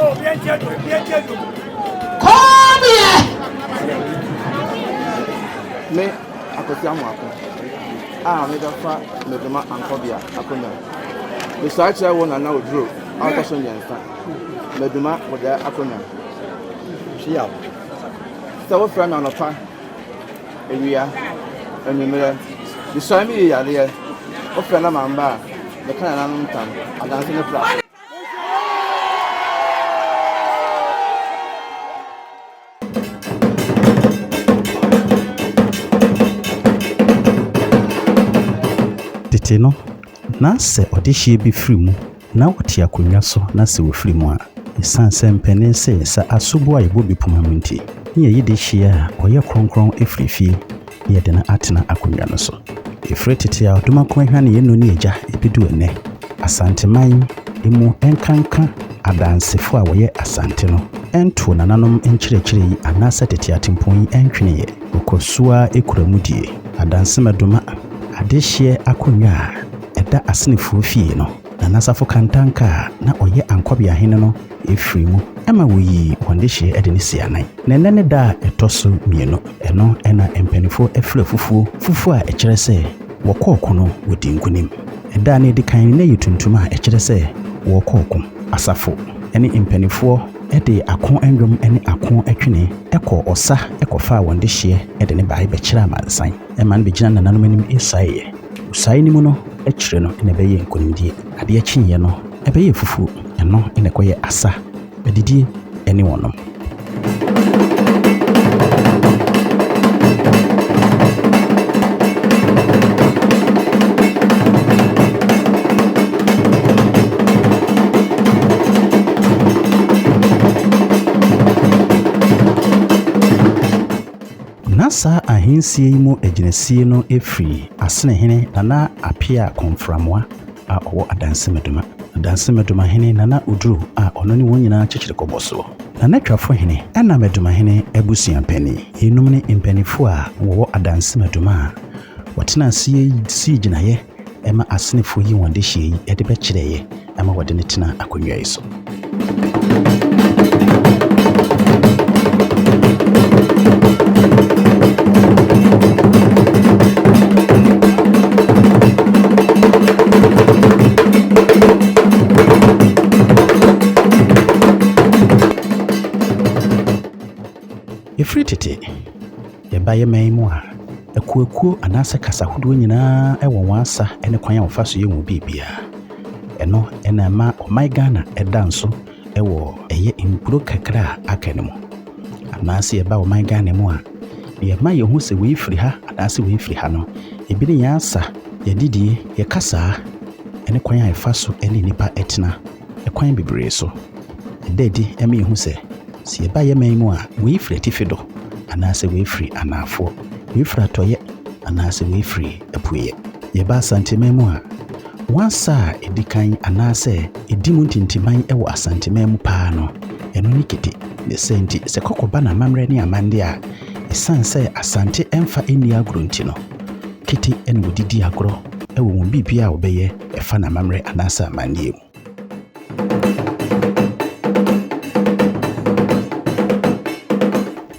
Come here. Me, I could tell you. Made a fat Meduma Ankobeahene. Besides, I want Nana Oduro II. Meduma with the Akuna. She out. So, what friend on a fan? And we are, and you mirror. You saw me here. What friend of mine, the kind of time, Adansi Meduma. No, na se odihye bi firi mu na wote akonwa so na se wo firi mu a isanse mpene se sa asubo a yebo bi poma mu nti ne ye de hye a oye kronkron efrifi ye de na atena akonwa no so efre tete a oduma ko hwa ne ye no ne eja ebidu ene asanteman emu enkanka adansefo a woye asante no ento nananom enkyerɛkyerɛ yi anasa tete atempon yi entwene ye okosua ekuramudie Adansi Meduma adehye akonwa eda Asene fie no na nasafo kantanka na oye Ankobeahene no efiri mu ema woyi wondehye ede ne sianan na nene da etoso mieno eno ena empanifo efra fufu a ekyere se wokoko no wodi nkunim eda na edikan na yetuntuma a ekyere se wokoko asafo ene empanifo ede akon endwom ene akon atwene ekọ osa ekofa wondehye ede ne bae bekyira amansan eman begina nananom anim esaye usai ni mu no ekyire no ene beye nkonimdie ade akyiye no ebeye fufu eno ene koye asa edidie ene wonom Nasa ahensie mu eginesie no efri Asene hene Nana apia konframwa a owo Adansi Meduma. Adansi Meduma hene Nana Oduro a ono ne wonyina kyekire koboso. Nana twafo hene ena Meduma hene ebusia mpani. Enum ne impanifo a wo Adansi Meduma. Watena asie si ginaye ema asenefo yi wonde hye yi ede be kyereye ema wode ne tena akonwa yi so. Efri tete yebaye maimu a ekuekuo anase kasa hodo nyina ewo wansa ene kwan a wofaso ye mu bibia eno ena ma Ghana edanso ewo eye impuro kakra akanemu anase yeba Ghana mu a ye ma ye hu se we firi ha anase we firi ha no ebini yansa ye didie ye kasa ene kwan a efaso ene nipa etena ekwan bibre so ededi eme ye hu se si eba ye maimu a we firi tifido anase we firi anafo we firi atoye anase we firi apuye ye ba santememu a wansa edikan anase edimu ntintiman ewo asantememu paa no eno ni kete ne senti se kokoba na mamre ne amande a esanse asante emfa eni agro ntino kete eno wodidi agro ewo mu bibia a obeye efa na mamre anase amande mu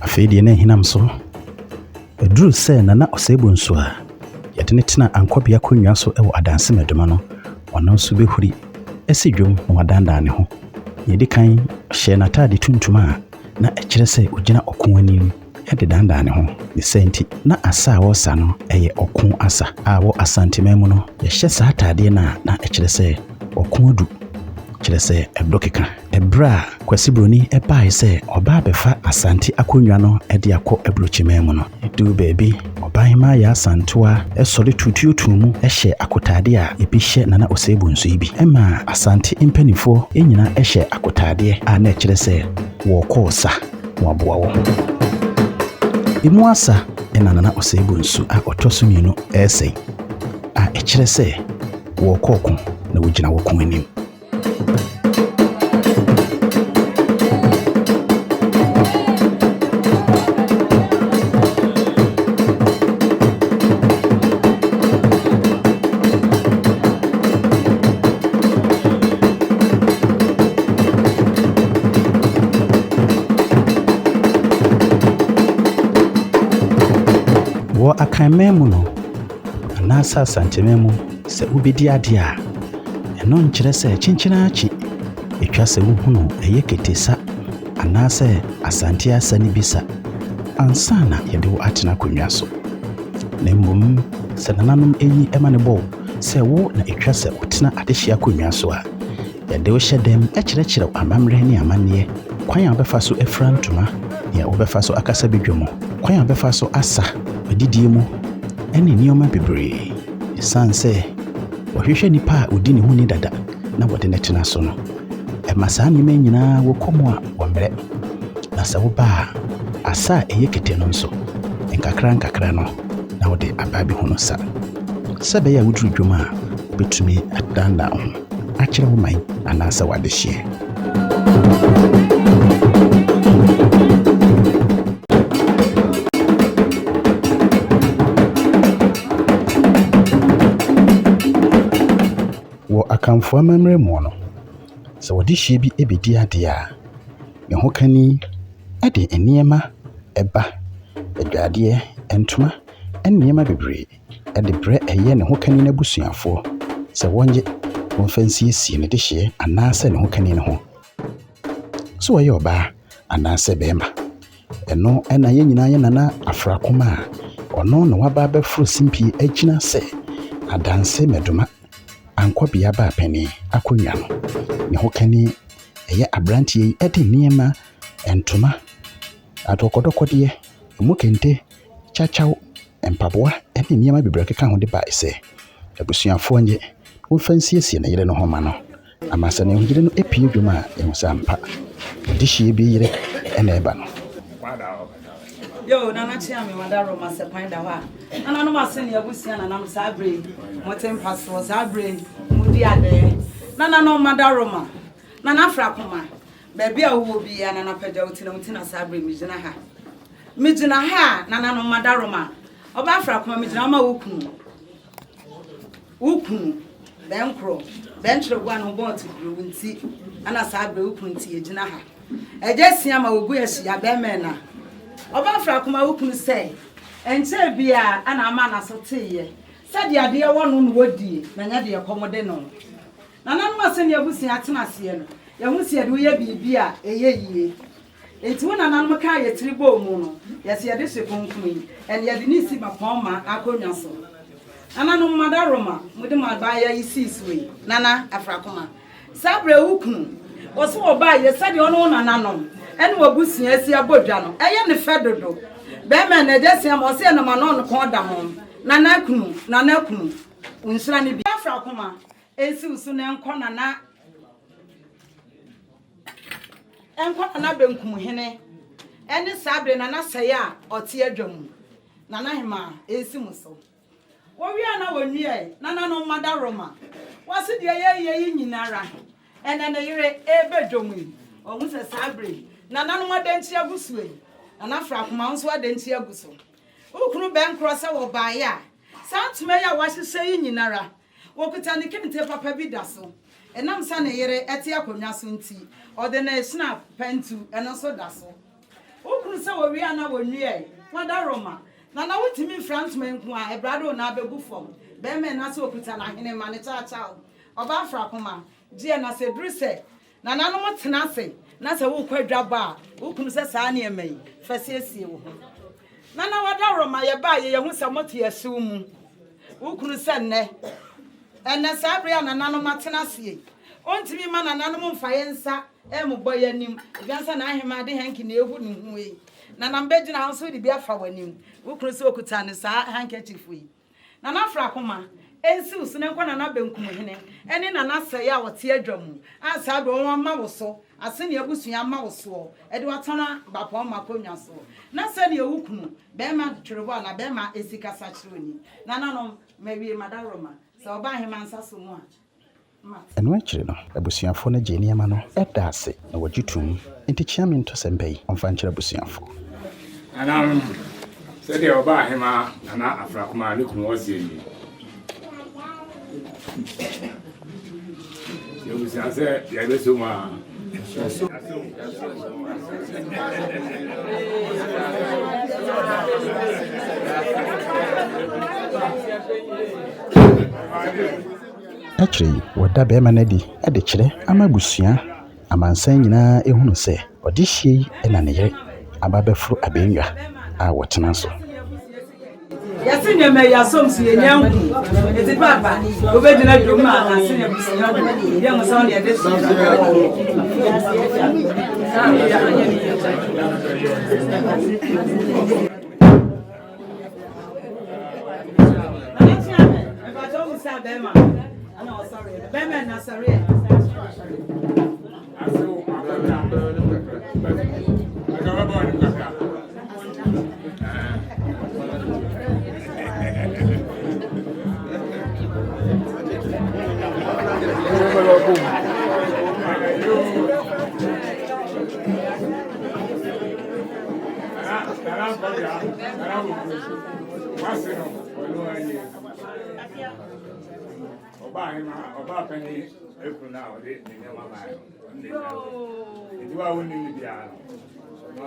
afedi ne hinam so eduru se Nana osebo nso a yede ne tena Ankobea konwa so ewo Adansi Meduma no ono nso behuri esidwom na wadanda ne ho yedi kan hye na tade tuntuma na ekyere se ogina okon anim yede danda ne ho ne senti na asa wo sa no eye okon asa a wo asantememu no ye hye sa tade na ekyere se okon adu kyere se edokeka ebra kwasibroni ebae se oba befa asante akonwa no ede akọ ebrochimemu no edu baby oban ma ya asantoa esori tutuotumu ehye akotade a ebihye Nana osebo nso ibi ema asante impanifo enyina ehye akotade a na kyere se wo kosa waboa wo emu asa ena Nana osebo nso a otosomienu ese a ekyere se wo kokon na wogina wo konanim Wo akan memu no anasa santememu se ubedi ade a eno nkyere se chinchinachi etwa se wo no eye ketesa anasa asante asane bisa ansana yede wo atena konwa so na mbom se nananom eyi ema ne bo se wo na etwa se otena adehia konwa so a yede wo hyedem ekyerɛkyerɛ amamre ne amanne kwan a befa so efrantuma ya wo befa so akasa bedwom kwan a befa so asa odidie mu ene nioma bebre sanse wohwehwe nipa a odi ne ho ni dada na wode ne tena so no ema me nyina wo komo a wombre na se wo ba asa eye kete no nso nkakra no na wode ababi ho no sa sebe ya wudru dwom a betumi atanda ho akyerɛ wo man anasa wade hye wo akamfo amamre mu no sɛ wode hye bi ebedi ade a ne ho kani ade eniema eba adwade entoma eniema bebre ade bre eye ne ho kani na busuafo sɛ wonye wonfansi ne de hye anase ne ho kani ne ho so waye oba anase bema eno ena ye nyina ye nana afrakoma a ono no waba befro simpi agina se Adansi Meduma Ankobeahene akonwa no ne ho kani eye abrantie yi ede niema entoma atokodokode mu kente chachaw empaboa ene niema bebre keka ho de ba ise abusuafo nye wonfansi na yire no ho ma no amasa ne hujire no epie dwuma emusampa de hye bi yire ena eba no yo nana chia me wadaro mase kwanda ha nana no Asene abusia nana no sabre motem paso sabre mudi ade nana no madaro ma nana afrakoma baby a wo bi ya nana pagya utina sabre mijina ha nana no madaro ma oba afrakoma mijina ma ukunu benkro benchro gwa no bo tikuru nti ana sabre ukunu nti ejina ha ejesia ma ogu ehia be mena oba afrakoma ukunu sei enche bia ana ama na so teye sade ade wono no wodi na nya de komode no nana no Asene abusia atena ase no yahu sie de woye bibia eyeyie enti wona nana no ka ye tribo mu no yesi ye de se konkun en ye de ni si ba poma akonwa so nana no madaroma mudi mabaya isiswe nana afrakoma sabre ukunu oso oba ye sade ono nana no ene wabusia asi abodwa no eye ne fedodo be me na jesia mo se na mano no kon da ho nana kunu unsira ne bi afrakoma ensi usu na enko nana benkum hene ene sabre nana seye a ote adwam nana hema ensi muso wo wi ana wonwie nana no madaroma wase de ye nyinara ene ne yire ebedwomu ohun se sabre nana no madanti agusue nana afrakoma nso adanti aguso ukunu benkro se wo baaya santume ya wahye nyinara wokuta ne kente papa bi da so enam sa ne yire ete akonwa so nti ode na snap pentu eno so da so ukunu se wo wi ana wonwie madaroma nana wutimi frantman nku a ebrado na abegu fom be me na se okuta na hene ma ne cha oba afrakoma die na se druse nana no motena se na se wo kwadwa ba ukunu se saa ne emai fasiesie wo ho nana wadaroma ye ba ye hu se moto yesu mu ukunu se nne enne sabre ya nana no matena se ontimi ma nana no mfa yensa embo yanim gansa na ahema de hanki na ehu ne hu yi nana mbegina ho so de bia fa wanim ukunu se okuta ne saa handkerchief yi nana afrakoma ensi usune nkwa nana benkum hene ene nana sey a wote adwamu asa do won ma wo so Asene abusua ma wo so e de watona bapon makonwa so na se ne ewukunu be ma twirebo na be ma esika sachironi nana no mawie madaroma se oba hema nsa so mu a eno akire no abusuafo na gye niema no eda ase na wagitum enti chiame ntosembei onfa nkyere abusuafo anam se de oba hema nana afrakoma ne kunu ozie you say, yeah, Actually, wɔda bɛrima no adi de kyerɛ ama abusua amansan nyinaa ehunu sɛ ɔde hyia yi na ne yere aba bɛforo abɛnwa a wɔtena so. Yasi nyama ya somsi yenyangu eti papa obedina dwuma na Asene abusua ya musa on ya desu Oba penny April now, they never mind. If you are winning the piano, so